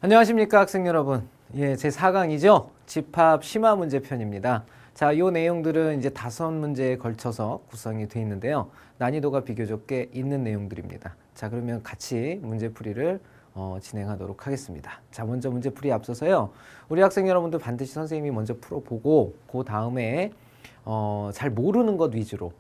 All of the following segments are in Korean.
안녕하십니까 학생 여러분. 예, 제 4강이죠. 집합 심화 문제편입니다. 자, 요 내용들은 이제 5문제에 걸쳐서 구성이 되어 있는데요. 난이도가 비교적 꽤 있는 내용들입니다. 자, 그러면 같이 문제풀이를 진행하도록 하겠습니다. 자, 먼저 문제풀이 앞서서요. 우리 학생 여러분들 반드시 선생님이 먼저 풀어보고 그 다음에 잘 모르는 것 위주로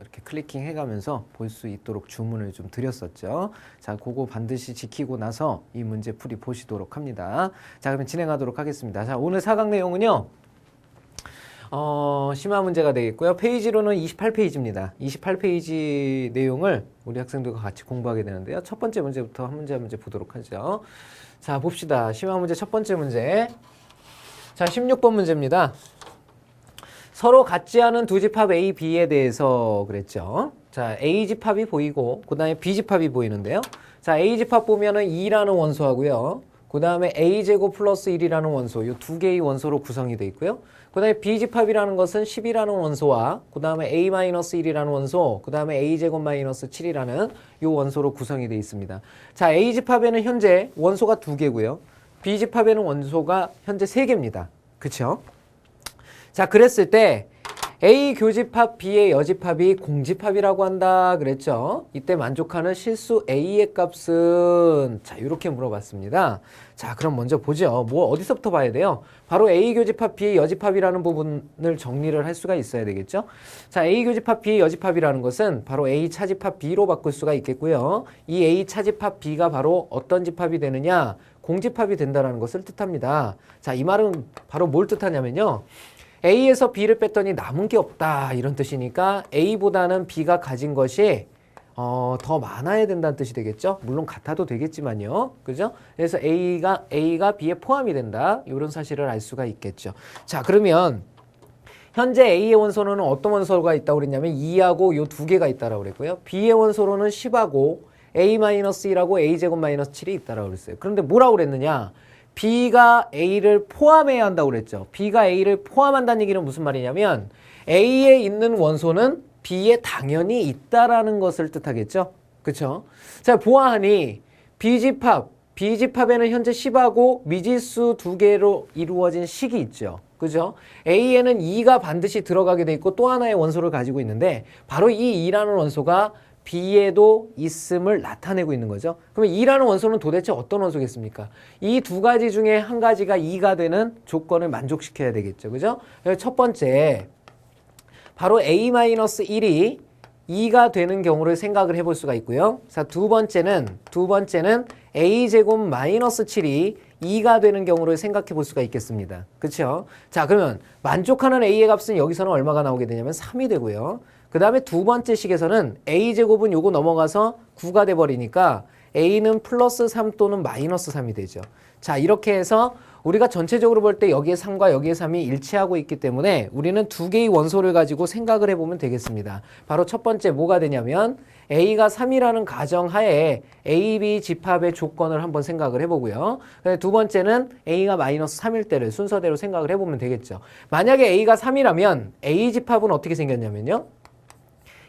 이렇게 클리킹 해가면서 볼 수 있도록 주문을 좀 드렸었죠. 자, 그거 반드시 지키고 나서 이 문제 풀이 보시도록 합니다. 자, 그러면 진행하도록 하겠습니다. 자, 오늘 4강 내용은요. 심화 문제가 되겠고요. 페이지로는 28페이지입니다. 28페이지 내용을 우리 학생들과 같이 공부하게 되는데요. 첫 번째 문제부터 한 문제 보도록 하죠. 자, 봅시다. 심화 문제 첫 번째 문제. 자, 16번 문제입니다. 서로 같지 않은 두 집합 A, B에 대해서 그랬죠. 자, A 집합이 보이고 그 다음에 B 집합이 보이는데요. 자, A 집합 보면은 2라는 원소하고요. 그 다음에 A제곱 플러스 1이라는 원소, 이 두 개의 원소로 구성이 되어 있고요. 그 다음에 B 집합이라는 것은 10이라는 원소와 그 다음에 A-1이라는 원소, 그 다음에 A제곱 마이너스 7이라는 이 원소로 구성이 되어 있습니다. 자, A 집합에는 현재 원소가 2개고요. B 집합에는 원소가 현재 3개입니다. 그쵸? 자, 그랬을 때 A 교집합 B의 여집합이 공집합이라고 한다 그랬죠. 이때 만족하는 실수 A의 값은 자, 이렇게 물어봤습니다. 자, 그럼 먼저 보죠. 뭐 어디서부터 봐야 돼요? 바로 A 교집합 B의 여집합이라는 부분을 정리를 할 수가 있어야 되겠죠. 자, A 교집합 B의 여집합이라는 것은 바로 A 차집합 B로 바꿀 수가 있겠고요. 이 A 차집합 B가 바로 어떤 집합이 되느냐? 공집합이 된다는 것을 뜻합니다. 자, 이 말은 바로 뭘 뜻하냐면요. A에서 B를 뺐더니 남은 게 없다 이런 뜻이니까 A보다는 B가 가진 것이 더 많아야 된다는 뜻이 되겠죠. 물론 같아도 되겠지만요. 그죠? 그래서 A가 B에 포함이 된다. 이런 사실을 알 수가 있겠죠. 자, 그러면 현재 A의 원소로는 어떤 원소가 있다고 그랬냐면 2하고 요 두 개가 있다고 그랬고요. B의 원소로는 10하고 A-1하고 A제곱 마이너스 7이 있다고 그랬어요. 그런데 뭐라고 그랬느냐? B가 A를 포함해야 한다고 그랬죠. B가 A를 포함한다는 얘기는 무슨 말이냐면 A에 있는 원소는 B에 당연히 있다라는 것을 뜻하겠죠. 그쵸? 자, 보아하니 B집합에는 현재 10하고 미지수 2개로 이루어진 식이 있죠. 그죠? A에는 2가 반드시 들어가게 돼 있고 또 하나의 원소를 가지고 있는데 바로 이 2라는 원소가 B에도 있음을 나타내고 있는 거죠. 그러면 2라는 원소는 도대체 어떤 원소겠습니까? 이 두 가지 중에 한 가지가 2가 되는 조건을 만족시켜야 되겠죠. 그죠? 첫 번째, 바로 A-1이 2가 되는 경우를 생각을 해볼 수가 있고요. 자, 두 번째는 A제곱 마이너스 7이 2가 되는 경우를 생각해 볼 수가 있겠습니다. 그렇죠? 자, 그러면 만족하는 A의 값은 여기서는 얼마가 나오게 되냐면 3이 되고요. 그 다음에 두 번째 식에서는 A제곱은 요거 넘어가서 9가 돼버리니까 A는 플러스 3 또는 마이너스 3이 되죠. 자, 이렇게 해서 우리가 전체적으로 볼 때 여기에 3과 여기에 3이 일치하고 있기 때문에 우리는 두 개의 원소를 가지고 생각을 해보면 되겠습니다. 바로 첫 번째 뭐가 되냐면 A가 3이라는 가정하에 A, B 집합의 조건을 한번 생각을 해보고요. 두 번째는 A가 마이너스 3일 때를 순서대로 생각을 해보면 되겠죠. 만약에 A가 3이라면 A 집합은 어떻게 생겼냐면요.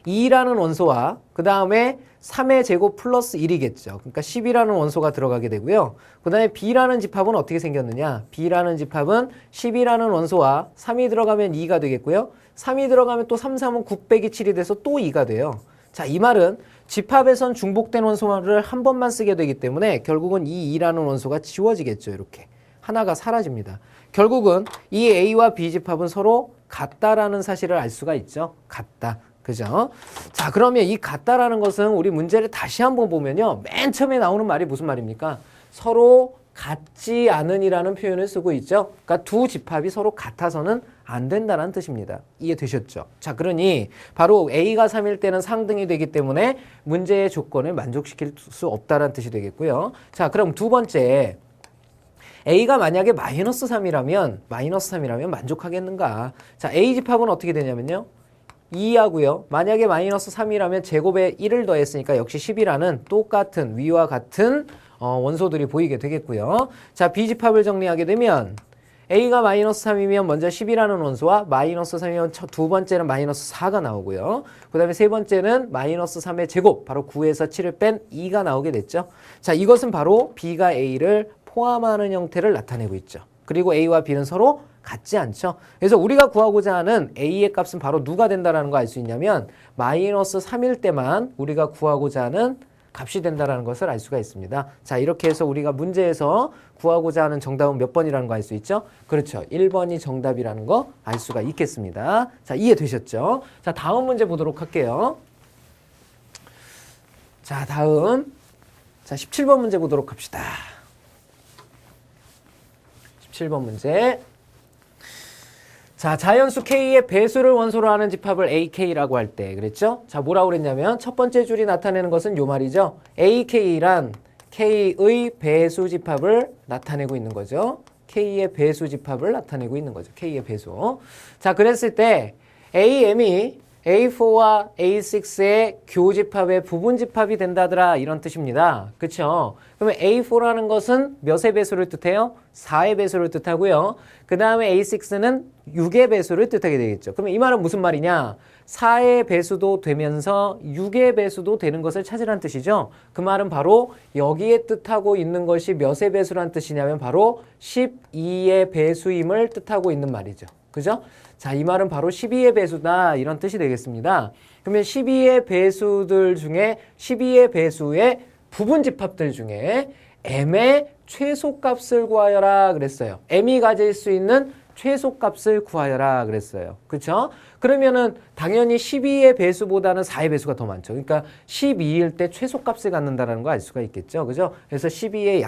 2라는 원소와 그 다음에 3의 제곱 플러스 1이겠죠. 그러니까 10이라는 원소가 들어가게 되고요. 그 다음에 B라는 집합은 어떻게 생겼느냐. B라는 집합은 10이라는 원소와 3이 들어가면 2가 되겠고요. 3이 들어가면 또 3, 3은 9 빼기 7이 돼서 또 2가 돼요. 자, 이 말은 집합에선 중복된 원소를 한 번만 쓰게 되기 때문에 결국은 이 2라는 원소가 지워지겠죠. 이렇게. 하나가 사라집니다. 결국은 이 A와 B 집합은 서로 같다라는 사실을 알 수가 있죠. 같다. 그죠? 자, 그러면 이 같다라는 것은 우리 문제를 다시 한번 보면요. 맨 처음에 나오는 말이 무슨 말입니까? 서로 같지 않은이라는 표현을 쓰고 있죠. 그러니까 두 집합이 서로 같아서는 안 된다는 뜻입니다. 이해되셨죠? 자, 그러니 바로 A가 3일 때는 상등이 되기 때문에 문제의 조건을 만족시킬 수 없다는 뜻이 되겠고요. 자, 그럼 두 번째. A가 만약에 마이너스 3이라면 만족하겠는가? 자, A 집합은 어떻게 되냐면요. 2하고요. 만약에 마이너스 3이라면 제곱에 1을 더했으니까 역시 10이라는 똑같은 위와 같은 원소들이 보이게 되겠고요. 자, B집합을 정리하게 되면 A가 마이너스 3이면 먼저 10이라는 원소와 마이너스 3이면 두 번째는 마이너스 4가 나오고요. 그 다음에 세 번째는 마이너스 3의 제곱, 바로 9에서 7을 뺀 2가 나오게 됐죠. 자, 이것은 바로 B가 A를 포함하는 형태를 나타내고 있죠. 그리고 A와 B는 서로 같지 않죠. 그래서 우리가 구하고자 하는 A의 값은 바로 누가 된다는 거 알 수 있냐면 마이너스 3일 때만 우리가 구하고자 하는 값이 된다는 것을 알 수가 있습니다. 자, 이렇게 해서 우리가 문제에서 구하고자 하는 정답은 몇 번이라는 거 알 수 있죠? 그렇죠. 1번이 정답이라는 거 알 수가 있겠습니다. 자, 이해되셨죠? 자, 다음 문제 보도록 할게요. 자, 다음. 자, 17번 문제 보도록 합시다. 17번 문제. 자, 자연수 K의 배수를 원소로 하는 집합을 AK라고 할 때 그랬죠? 자, 뭐라고 그랬냐면 첫 번째 줄이 나타내는 것은 요 말이죠. AK란 K의 배수 집합을 나타내고 있는 거죠. K의 배수 집합을 나타내고 있는 거죠. K의 배수. 자, 그랬을 때 AM이 A4와 A6의 교집합의 부분집합이 된다더라 이런 뜻입니다. 그쵸? 그러면 A4라는 것은 몇의 배수를 뜻해요? 4의 배수를 뜻하고요. 그 다음에 A6는 6의 배수를 뜻하게 되겠죠. 그러면 이 말은 무슨 말이냐? 4의 배수도 되면서 6의 배수도 되는 것을 찾으란 뜻이죠. 그 말은 바로 여기에 뜻하고 있는 것이 몇의 배수란 뜻이냐면 바로 12의 배수임을 뜻하고 있는 말이죠. 그죠? 자, 이 말은 바로 12의 배수다 이런 뜻이 되겠습니다. 그러면 12의 배수들 중에 12의 배수의 부분집합들 중에 m의 최소값을 구하여라 그랬어요. m이 가질 수 있는 최소값을 구하여라 그랬어요. 그렇죠? 그러면은 당연히 12의 배수보다는 4의 배수가 더 많죠. 그러니까 12일 때 최소값을 갖는다는 거 알 수가 있겠죠. 그죠? 그래서 12의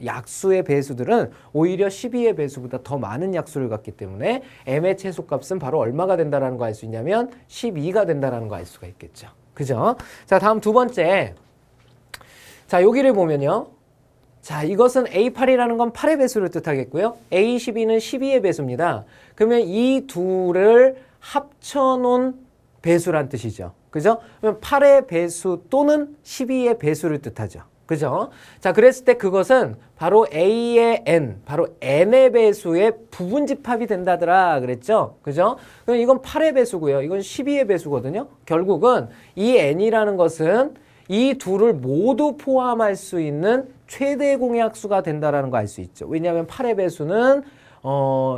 약수의 배수들은 오히려 12의 배수보다 더 많은 약수를 갖기 때문에 m의 최소값은 바로 얼마가 된다는 거 알 수 있냐면 12가 된다는 거 알 수가 있겠죠. 그죠? 자, 다음 두 번째. 자, 여기를 보면요. 자, 이것은 A8이라는 건 8의 배수를 뜻하겠고요. A12는 12의 배수입니다. 그러면 이 둘을 합쳐놓은 배수란 뜻이죠. 그죠? 그러면 8의 배수 또는 12의 배수를 뜻하죠. 그죠? 자, 그랬을 때 그것은 바로 A의 N, 바로 N의 배수의 부분집합이 된다더라 그랬죠? 그죠? 그럼 이건 8의 배수고요. 이건 12의 배수거든요. 결국은 이 N이라는 것은 이 둘을 모두 포함할 수 있는 최대 공약수가 된다는 거 알 수 있죠. 왜냐하면 8의 배수는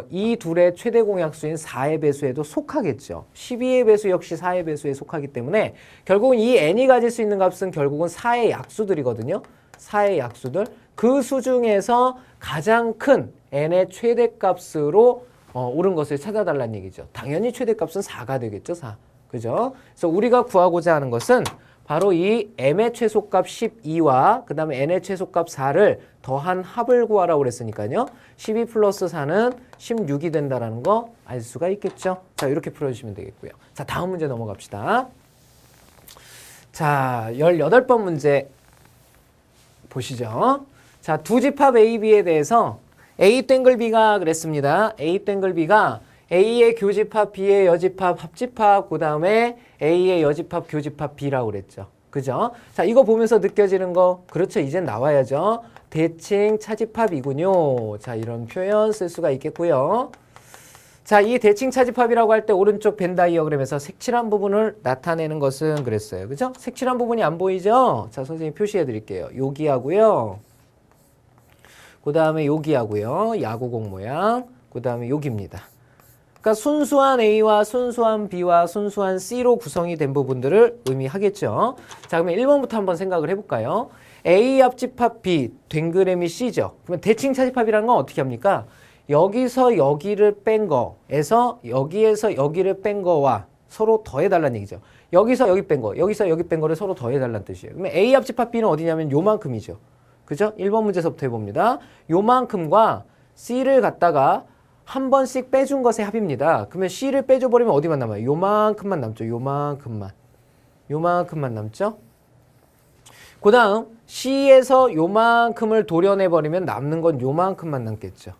이 둘의 최대 공약수인 4의 배수에도 속하겠죠. 12의 배수 역시 4의 배수에 속하기 때문에 결국은 이 n이 가질 수 있는 값은 결국은 4의 약수들이거든요. 4의 약수들. 그 수 중에서 가장 큰 n의 최대값으로 옳은 것을 찾아달라는 얘기죠. 당연히 최대값은 4가 되겠죠. 4. 그죠? 그래서 우리가 구하고자 하는 것은 바로 이 m의 최소값 12와 그 다음에 n의 최소값 4를 더한 합을 구하라고 그랬으니까요. 12 플러스 4는 16이 된다는 거 알 수가 있겠죠. 자, 이렇게 풀어주시면 되겠고요. 자, 다음 문제 넘어갑시다. 자, 18번 문제 보시죠. 자, 두 집합 A, B에 대해서 A 땡글 B가 그랬습니다. A 땡글 B가 A의 교집합, B의 여집합, 합집합, 그 다음에 A의 여집합, 교집합 B라고 그랬죠. 그죠? 자, 이거 보면서 느껴지는 거, 그렇죠. 이젠 나와야죠. 대칭 차집합이군요. 자, 이런 표현 쓸 수가 있겠고요. 자, 이 대칭 차집합이라고 할 때 오른쪽 벤 다이어그램에서 색칠한 부분을 나타내는 것은 그랬어요. 그죠? 색칠한 부분이 안 보이죠? 자, 선생님 표시해 드릴게요. 여기하고요. 그 다음에 여기하고요. 야구공 모양. 그 다음에 여기입니다. 그러니까 순수한 A와 순수한 B와 순수한 C로 구성이 된 부분들을 의미하겠죠. 자, 그러면 1번부터 한번 생각을 해볼까요? A 합집합 B, 댕그램이 C죠. 그러면 대칭 차집합이라는 건 어떻게 합니까? 여기서 여기를 뺀 거에서 여기에서 여기를 뺀 거와 서로 더해달라는 얘기죠. 여기서 여기 뺀 거, 여기서 여기 뺀 거를 서로 더해달라는 뜻이에요. 그러면 A 합집합 B는 어디냐면 요만큼이죠. 그죠? 1번 문제서부터 해봅니다. 요만큼과 C를 갖다가 한 번씩 빼준 것의 합입니다. 그러면 C를 빼줘버리면 어디만 남아요? 요만큼만 남죠. 요만큼만. 요만큼만 남죠. 그 다음 C에서 요만큼을 도려내버리면 남는 건 요만큼만 남겠죠.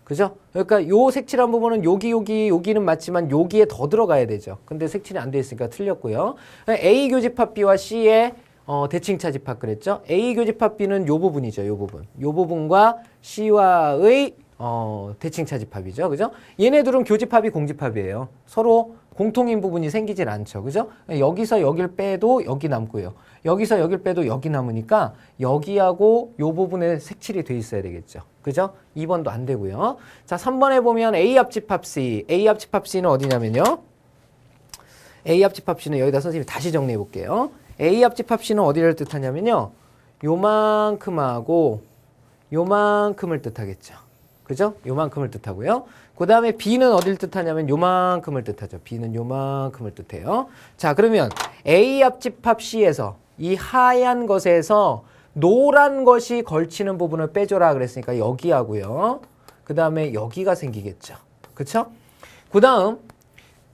그죠? 그러니까 요 색칠한 부분은 여기는 맞지만 여기에 더 들어가야 되죠. 근데 색칠이 안 돼 있으니까 틀렸고요. A 교집합 B와 C의 대칭 차집합 그랬죠? A 교집합 B는 요 부분이죠. 요 부분. 요 부분과 C와의 대칭 차집합이죠. 그죠? 얘네들은 교집합이 공집합이에요. 서로 공통인 부분이 생기질 않죠. 그죠? 여기서 여길 빼도 여기 남고요. 여기서 여길 빼도 여기 남으니까 여기하고 요 부분에 색칠이 돼 있어야 되겠죠. 그죠? 2번도 안 되고요. 자, 3번에 보면 A 합집합 C. A 합집합 C는 어디냐면요. A 합집합 C는 여기다 선생님이 다시 정리해 볼게요. A 합집합 C는 어디를 뜻하냐면요. 요만큼하고 요만큼을 뜻하겠죠. 그죠? 요만큼을 뜻하고요. 그 다음에 B는 어딜 뜻하냐면 요만큼을 뜻하죠. B는 요만큼을 뜻해요. 자, 그러면 A 합집합 C에서 이 하얀 것에서 노란 것이 걸치는 부분을 빼줘라 그랬으니까 여기하고요. 그 다음에 여기가 생기겠죠. 그쵸? 그 다음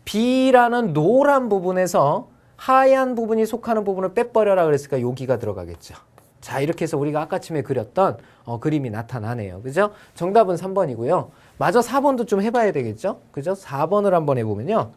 B라는 노란 부분에서 하얀 부분이 속하는 부분을 빼버려라 그랬으니까 여기가 들어가겠죠. 자, 이렇게 해서 우리가 아까쯤에 그렸던 그림이 나타나네요. 그죠? 정답은 3번이고요. 마저 4번도 좀 해봐야 되겠죠? 그죠? 4번을 한번 해보면요.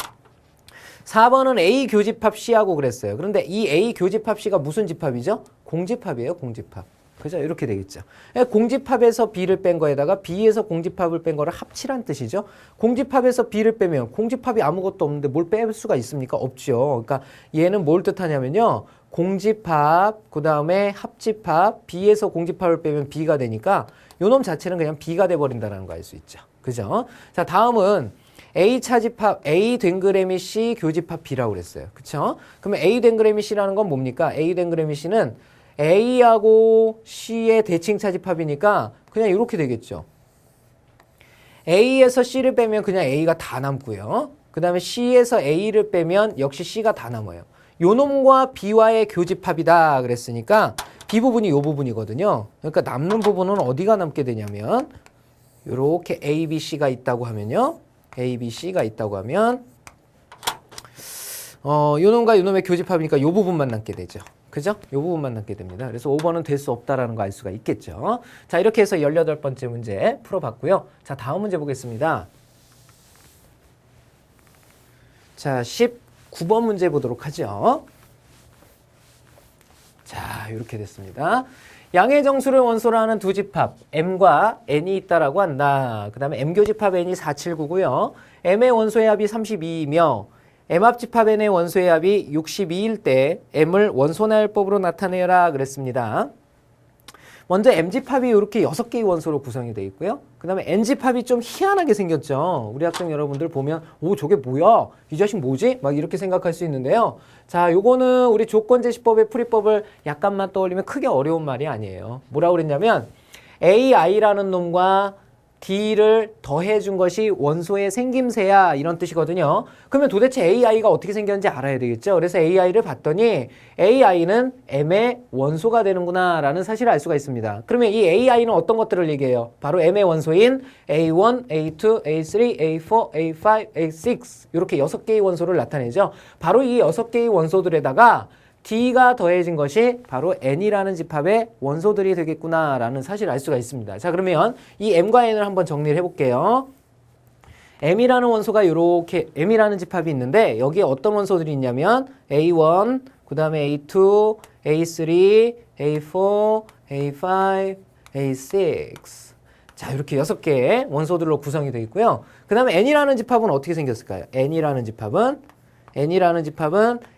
4번은 A 교집합 C하고 그랬어요. 그런데 이 A 교집합 C가 무슨 집합이죠? 공집합이에요, 공집합. 그죠? 이렇게 되겠죠. 공집합에서 B를 뺀 거에다가 B에서 공집합을 뺀 거를 합치란 뜻이죠. 공집합에서 B를 빼면 공집합이 아무것도 없는데 뭘 뺄 수가 있습니까? 없죠. 그러니까 얘는 뭘 뜻하냐면요. 공집합, 그 다음에 합집합, B에서 공집합을 빼면 B가 되니까 요놈 자체는 그냥 B가 돼버린다는 거 알 수 있죠. 그죠? 자, 다음은 A 차집합, A 댕그레미 C 교집합 B라고 그랬어요. 그쵸? 그러면 A 댕그레미 C라는 건 뭡니까? A 댕그레미 C는 A하고 C의 대칭 차집합이니까 그냥 이렇게 되겠죠. A에서 C를 빼면 그냥 A가 다 남고요. 그 다음에 C에서 A를 빼면 역시 C가 다 남아요. 요 놈과 B와의 교집합이다 그랬으니까 B 부분이 요 부분이거든요. 그러니까 남는 부분은 어디가 남게 되냐면 요렇게 A, B, C가 있다고 하면요. A, B, C가 있다고 하면 요 놈과 요 놈의 교집합이니까 요 부분만 남게 되죠. 그죠? 요 부분만 남게 됩니다. 그래서 5번은 될 수 없다라는 거 알 수가 있겠죠. 자, 이렇게 해서 18번째 문제 풀어봤고요. 자, 다음 문제 보겠습니다. 자, 19번 문제 보도록 하죠. 자, 이렇게 됐습니다. 양의 정수를 원소로 하는 두 집합 M과 N이 있다라고 한다. 그 다음에 M 교집합 N이 479고요. M의 원소의 합이 32이며 M 합집합 N의 원소의 합이 62일 때 M을 원소나열법으로 나타내라 그랬습니다. 먼저 M집합이 이렇게 6개의 원소로 구성이 되어 있고요. 그 다음에 N집합이 좀 희한하게 생겼죠. 우리 학생 여러분들 보면 오, 저게 뭐야? 이 자식 뭐지? 막 이렇게 생각할 수 있는데요. 자, 요거는 우리 조건제시법의 풀이법을 약간만 떠올리면 크게 어려운 말이 아니에요. 뭐라고 그랬냐면 AI라는 놈과 D를 더해준 것이 원소의 생김새야 이런 뜻이거든요. 그러면 도대체 AI가 어떻게 생겼는지 알아야 되겠죠. 그래서 AI를 봤더니 AI는 M의 원소가 되는구나 라는 사실을 알 수가 있습니다. 그러면 이 AI는 어떤 것들을 얘기해요? 바로 M의 원소인 A1, A2, A3, A4, A5, A6 이렇게 6개의 원소를 나타내죠. 바로 이 6개의 원소들에다가 D가 더해진 것이 바로 N이라는 집합의 원소들이 되겠구나라는 사실을 알 수가 있습니다. 자, 그러면 이 M과 N을 한번 정리를 해볼게요. M이라는 원소가 이렇게 M이라는 집합이 있는데 여기에 어떤 원소들이 있냐면 A1, 그 다음에 A2, A3, A4, A5, A6 자, 이렇게 6개의 원소들로 구성이 되어 있고요. 그 다음에 N이라는 집합은 어떻게 생겼을까요? N이라는 집합은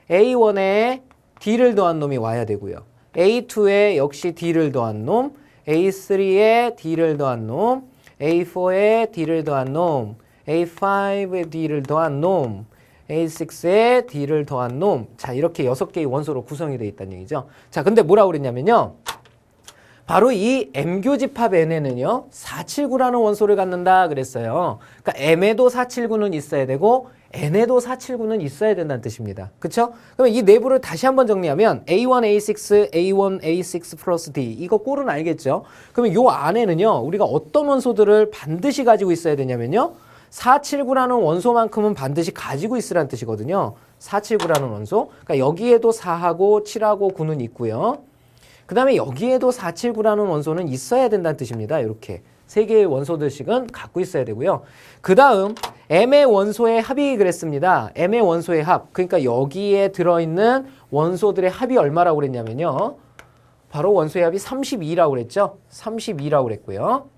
A1에 D를 더한 놈이 와야 되고요. A2에 역시 D를 더한 놈, A3에 D를 더한 놈, A4에 D를 더한 놈, A5에 D를 더한 놈, A6에 D를 더한 놈. 자, 이렇게 6개의 원소로 구성이 되어 있다는 얘기죠. 자, 근데 뭐라고 그랬냐면요. 바로 이 M교집합 N에는요. 479라는 원소를 갖는다 그랬어요. 그러니까 M에도 479는 있어야 되고 N에도 479는 있어야 된다는 뜻입니다. 그쵸? 그러면 이 내부를 다시 한번 정리하면 A1, A6, A1, A6 플러스 D 이거 꼴은 알겠죠? 그러면 요 안에는요. 우리가 어떤 원소들을 반드시 가지고 있어야 되냐면요. 479라는 원소만큼은 반드시 가지고 있으라는 뜻이거든요. 479라는 원소. 그러니까 여기에도 4하고 7하고 9는 있고요. 그 다음에 여기에도 479라는 원소는 있어야 된다는 뜻입니다. 이렇게 3개의 원소들씩은 갖고 있어야 되고요. 그 다음 M의 원소의 합이 그랬습니다. M의 원소의 합. 그러니까 여기에 들어있는 원소들의 합이 얼마라고 그랬냐면요. 바로 원소의 합이 32라고 그랬죠. 32라고 그랬고요.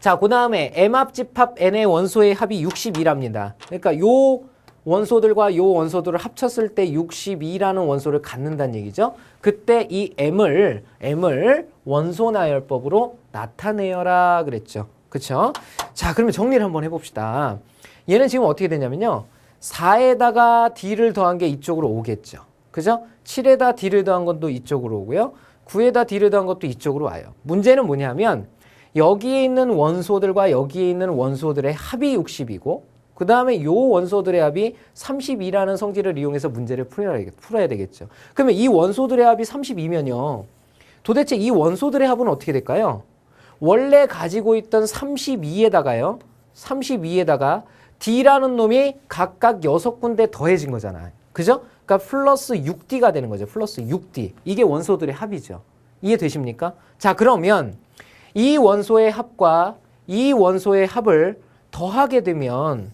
자, 그 다음에 M 합집합 N의 원소의 합이 62랍니다. 그러니까 요 원소들과 요 원소들을 합쳤을 때 62라는 원소를 갖는다는 얘기죠. 그때 이 M을 원소 나열법으로 나타내어라 그랬죠. 그쵸? 자, 그러면 정리를 한번 해봅시다. 얘는 지금 어떻게 되냐면요. 4에다가 D를 더한 게 이쪽으로 오겠죠. 그죠? 7에다 D를 더한 것도 이쪽으로 오고요. 9에다 D를 더한 것도 이쪽으로 와요. 문제는 뭐냐면 여기에 있는 원소들과 여기에 있는 원소들의 합이 60이고 그 다음에 요 원소들의 합이 32라는 성질을 이용해서 문제를 풀어야 되겠죠. 그러면 이 원소들의 합이 32면요. 도대체 이 원소들의 합은 어떻게 될까요? 원래 가지고 있던 32에다가요. 32에다가 D라는 놈이 각각 6군데 더해진 거잖아요. 그죠? 그러니까 플러스 6D가 되는 거죠. 플러스 6D. 이게 원소들의 합이죠. 이해되십니까? 자, 그러면 이 원소의 합과 이 원소의 합을 더하게 되면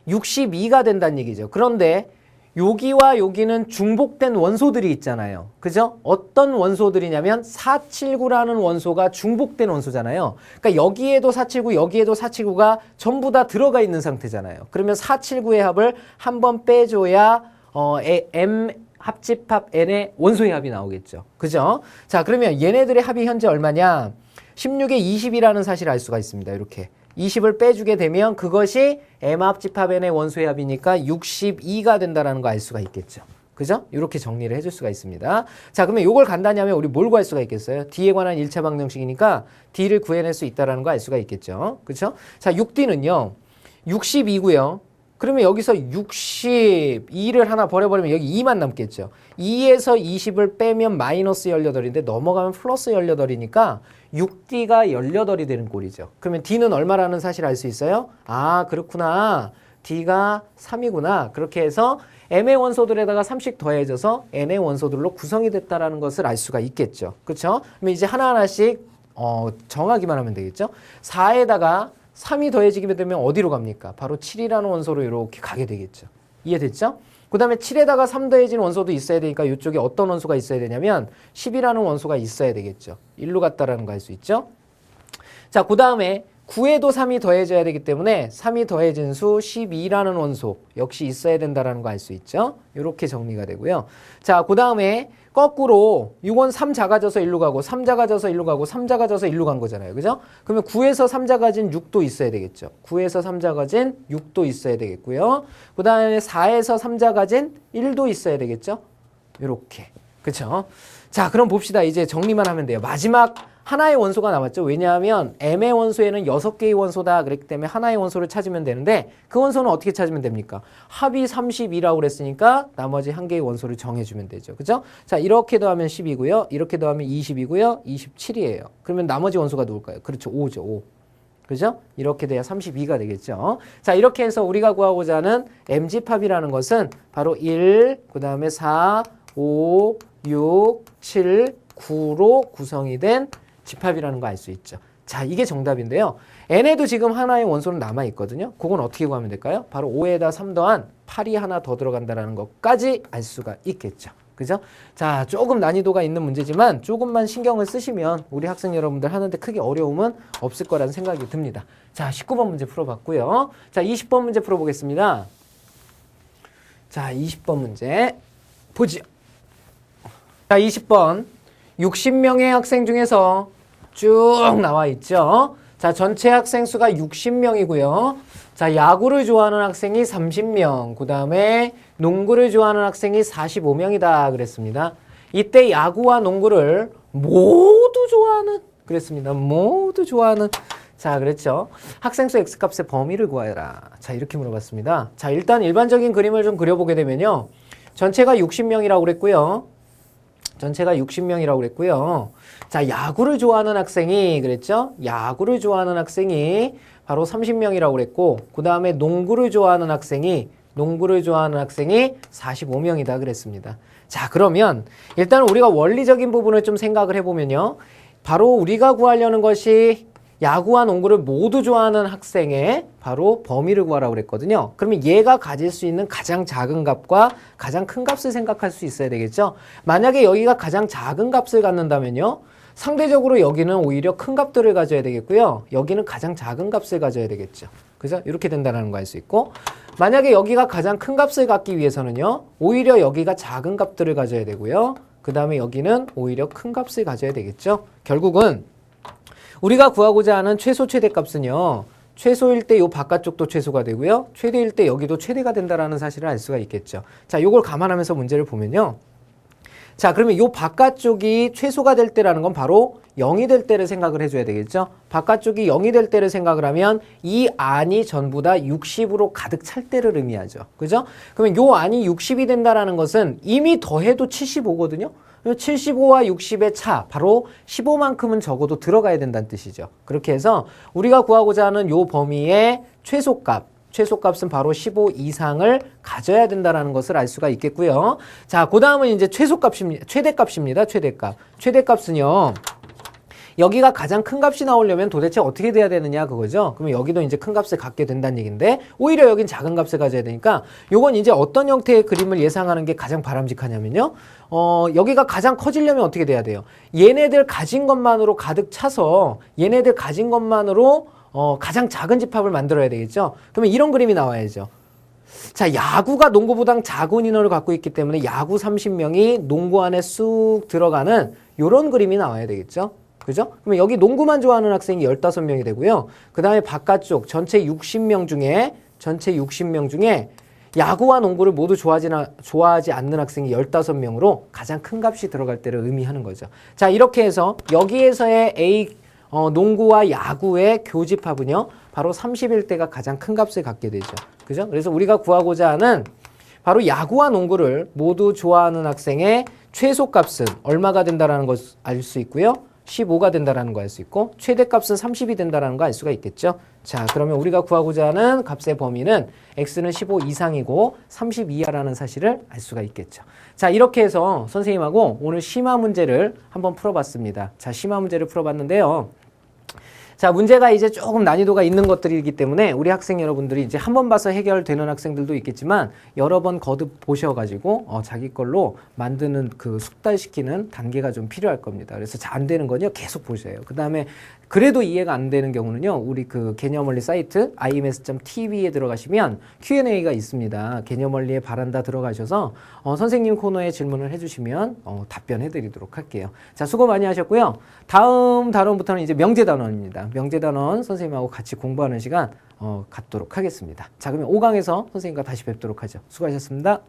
62가 된다는 얘기죠. 그런데 여기와 여기는 중복된 원소들이 있잖아요. 그죠? 어떤 원소들이냐면 479라는 원소가 중복된 원소잖아요. 그러니까 여기에도 479, 여기에도 479가 전부 다 들어가 있는 상태잖아요. 그러면 479의 합을 한번 빼줘야 M 합집합 N의 원소의 합이 나오겠죠. 그죠? 자, 그러면 얘네들의 합이 현재 얼마냐? 16에 20이라는 사실을 알 수가 있습니다. 이렇게. 20을 빼주게 되면 그것이 M 합집합 N의 원소의 합이니까 62가 된다는 거 알 수가 있겠죠. 그죠? 이렇게 정리를 해줄 수가 있습니다. 자, 그러면 이걸 간단히 하면 우리 뭘 구할 수가 있겠어요? D에 관한 1차 방정식이니까 D를 구해낼 수 있다는 거 알 수가 있겠죠. 그죠? 자, 6D는요. 62고요. 그러면 여기서 62를 하나 버려버리면 여기 2만 남겠죠. 2에서 20을 빼면 마이너스 18인데 넘어가면 플러스 18이니까 6D가 18이 되는 꼴이죠. 그러면 D는 얼마라는 사실을 알 수 있어요? 아, 그렇구나. D가 3이구나. 그렇게 해서 M의 원소들에다가 3씩 더해져서 N의 원소들로 구성이 됐다는 것을 알 수가 있겠죠. 그렇죠? 그러면 이제 하나하나씩 정하기만 하면 되겠죠. 4에다가 3이 더해지게 되면 어디로 갑니까? 바로 7이라는 원소로 이렇게 가게 되겠죠. 이해됐죠? 그 다음에 7에다가 3 더해진 원소도 있어야 되니까 이쪽에 어떤 원소가 있어야 되냐면 10이라는 원소가 있어야 되겠죠. 1로 갔다라는 거 알 수 있죠? 자, 그 다음에 9에도 3이 더해져야 되기 때문에 3이 더해진 수 12라는 원소 역시 있어야 된다는 거 알 수 있죠? 이렇게 정리가 되고요. 자, 그 다음에 거꾸로 이건 3 작아져서 1로 가고 3 작아져서 1로 가고 3 작아져서 1로 간 거잖아요. 그죠? 그러면 9에서 3 작아진 6도 있어야 되겠죠. 9에서 3 작아진 6도 있어야 되겠고요. 그 다음에 4에서 3 작아진 1도 있어야 되겠죠. 이렇게. 그쵸? 자, 그럼 봅시다. 이제 정리만 하면 돼요. 마지막 하나의 원소가 남았죠. 왜냐하면 M의 원소에는 6개의 원소다. 그랬기 때문에 하나의 원소를 찾으면 되는데 그 원소는 어떻게 찾으면 됩니까? 합이 32라고 그랬으니까 나머지 한 개의 원소를 정해주면 되죠. 그죠? 자, 이렇게 더하면 10이고요. 이렇게 더하면 20이고요. 27이에요. 그러면 나머지 원소가 누굴까요? 그렇죠. 5죠. 5. 그죠? 이렇게 돼야 32가 되겠죠. 자, 이렇게 해서 우리가 구하고자 하는 M집합이라는 것은 바로 1, 그 다음에 4, 5, 6, 7, 9로 구성이 된 집합이라는 거 알 수 있죠. 자, 이게 정답인데요. N에도 지금 하나의 원소는 남아있거든요. 그건 어떻게 구하면 될까요? 바로 5에다 3 더한 8이 하나 더 들어간다는 것까지 알 수가 있겠죠. 그죠? 자, 조금 난이도가 있는 문제지만 조금만 신경을 쓰시면 우리 학생 여러분들 하는데 크게 어려움은 없을 거라는 생각이 듭니다. 자, 19번 문제 풀어봤고요. 자, 20번 문제 풀어보겠습니다. 자, 20번 문제 보죠. 자, 20번 60명의 학생 중에서 쭉 나와 있죠. 자, 전체 학생 수가 60명이고요. 자, 야구를 좋아하는 학생이 30명, 그 다음에 농구를 좋아하는 학생이 45명이다 그랬습니다. 이때 야구와 농구를 모두 좋아하는 그랬습니다. 모두 좋아하는 자, 그랬죠. 학생 수 X값의 범위를 구하여라. 자, 이렇게 물어봤습니다. 자, 일단 일반적인 그림을 좀 그려보게 되면요. 전체가 60명이라고 그랬고요. 전체가 60명이라고 그랬고요. 자, 야구를 좋아하는 학생이 그랬죠? 야구를 좋아하는 학생이 바로 30명이라고 그랬고 그 다음에 농구를 좋아하는 학생이 45명이다 그랬습니다. 자, 그러면 일단 우리가 원리적인 부분을 좀 생각을 해보면요. 바로 우리가 구하려는 것이 야구와 농구를 모두 좋아하는 학생의 바로 범위를 구하라고 그랬거든요. 그러면 얘가 가질 수 있는 가장 작은 값과 가장 큰 값을 생각할 수 있어야 되겠죠. 만약에 여기가 가장 작은 값을 갖는다면요. 상대적으로 여기는 오히려 큰 값들을 가져야 되겠고요. 여기는 가장 작은 값을 가져야 되겠죠. 그죠? 이렇게 된다는 거 알 수 있고, 만약에 여기가 가장 큰 값을 갖기 위해서는요, 오히려 여기가 작은 값들을 가져야 되고요. 그 다음에 여기는 오히려 큰 값을 가져야 되겠죠. 결국은 우리가 구하고자 하는 최소 최대값은요, 최소일 때 요 바깥쪽도 최소가 되고요, 최대일 때 여기도 최대가 된다는 사실을 알 수가 있겠죠. 자, 요걸 감안하면서 문제를 보면요. 자, 그러면 요 바깥쪽이 최소가 될 때라는 건 바로 0이 될 때를 생각을 해줘야 되겠죠. 바깥쪽이 0이 될 때를 생각을 하면 이 안이 전부 다 60으로 가득 찰 때를 의미하죠. 그죠? 그러면 요 안이 60이 된다라는 것은 이미 더해도 75거든요. 75와 60의 차, 바로 15만큼은 적어도 들어가야 된다는 뜻이죠. 그렇게 해서 우리가 구하고자 하는 요 범위의 최소값은 바로 15 이상을 가져야 된다는 것을 알 수가 있겠고요. 자, 그 다음은 이제 최대값입니다. 최대값은요, 여기가 가장 큰 값이 나오려면 도대체 어떻게 돼야 되느냐 그거죠. 그러면 여기도 이제 큰 값을 갖게 된다는 얘기인데, 오히려 여긴 작은 값을 가져야 되니까 요건 이제 어떤 형태의 그림을 예상하는 게 가장 바람직하냐면요, 여기가 가장 커지려면 어떻게 돼야 돼요? 얘네들 가진 것만으로 가득 차서 얘네들 가진 것만으로 가장 작은 집합을 만들어야 되겠죠. 그러면 이런 그림이 나와야죠. 자, 야구가 농구보다 작은 인원을 갖고 있기 때문에 야구 30명이 농구 안에 쑥 들어가는 요런 그림이 나와야 되겠죠. 그죠? 그러면 여기 농구만 좋아하는 학생이 15명이 되고요. 그 다음에 바깥쪽 전체 60명 중에 야구와 농구를 모두 좋아하지 않는 학생이 15명으로 가장 큰 값이 들어갈 때를 의미하는 거죠. 자, 이렇게 해서 여기에서의 농구와 야구의 교집합은요, 바로 30일 때가 가장 큰 값을 갖게 되죠. 그죠? 그래서 우리가 구하고자 하는 바로 야구와 농구를 모두 좋아하는 학생의 최소값은 얼마가 된다는 걸 알 수 있고요. 15가 된다는 거 알 수 있고, 최대값은 30이 된다는 거 알 수가 있겠죠. 자, 그러면 우리가 구하고자 하는 값의 범위는 x는 15 이상이고 30 이하라는 사실을 알 수가 있겠죠. 자, 이렇게 해서 선생님하고 오늘 심화 문제를 한번 풀어봤습니다. 자, 심화 문제를 풀어봤는데요. 자, 문제가 이제 조금 난이도가 있는 것들이기 때문에 우리 학생 여러분들이 이제 한 번 봐서 해결되는 학생들도 있겠지만 여러 번 거듭 보셔가지고 자기 걸로 만드는 그 숙달시키는 단계가 좀 필요할 겁니다. 그래서 잘 안 되는 건요, 계속 보셔요. 그 다음에 그래도 이해가 안 되는 경우는요, 우리 그 개념원리 사이트 ims.tv에 들어가시면 Q&A가 있습니다. 개념원리에 바란다 들어가셔서 선생님 코너에 질문을 해주시면 답변해 드리도록 할게요. 자, 수고 많이 하셨고요. 다음 단원부터는 이제 명제단원입니다. 명제단원 선생님하고 같이 공부하는 시간 갖도록 하겠습니다. 자, 그러면 5강에서 선생님과 다시 뵙도록 하죠. 수고하셨습니다.